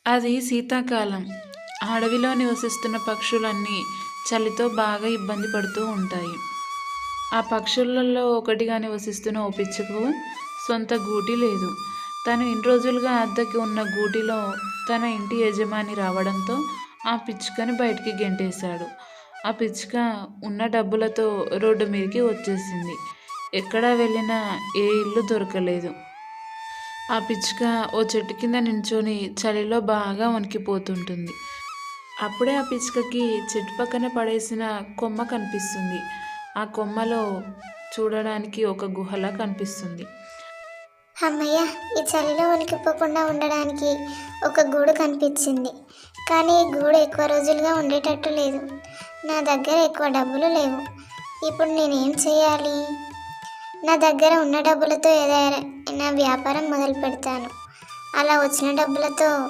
అది శీతాకాలం. అడవిలో నివసిస్తున్న పక్షులన్నీ చలితో బాగా ఇబ్బంది పడుతూ ఉంటాయి. ఆ పక్షులలో ఒకటిగా నివసిస్తున్న ఓ పిచ్చుకు సొంత గూటి లేదు. తను ఇన్ని రోజులుగా అద్దెకి ఉన్న గూటిలో తన ఇంటి యజమాని రావడంతో ఆ పిచ్చుకని బయటికి గెంటేశాడు. ఆ పిచ్చుక ఉన్న డబ్బులతో రోడ్డు మీదకి వచ్చేసింది. ఎక్కడా వెళ్ళినా ఏ ఇల్లు దొరకలేదు. ఆ పిచ్చుక ఓ చెట్టు కింద నించొని చలిలో బాగా వణికిపోతుంటుంది. అప్పుడే ఆ పిచ్చుకకి చెట్టు పక్కన పడేసిన కొమ్మ కనిపిస్తుంది. ఆ కొమ్మలో చూడడానికి ఒక గుహలా కనిపిస్తుంది. అమ్మయ్య, ఈ చలిలో వణికిపోకుండా ఉండడానికి ఒక గూడు కనిపించింది. కానీ ఈ గూడు ఎక్కువ రోజులుగా ఉండేటట్టు లేదు. నా దగ్గర ఎక్కువ డబ్బులు లేవు. ఇప్పుడు నేనేం చేయాలి? నా దగ్గర ఉన్న డబ్బులతో ఏదైనా వ్యాపారం మొదలు పెడతాను. అలా వచ్చిన డబ్బులతో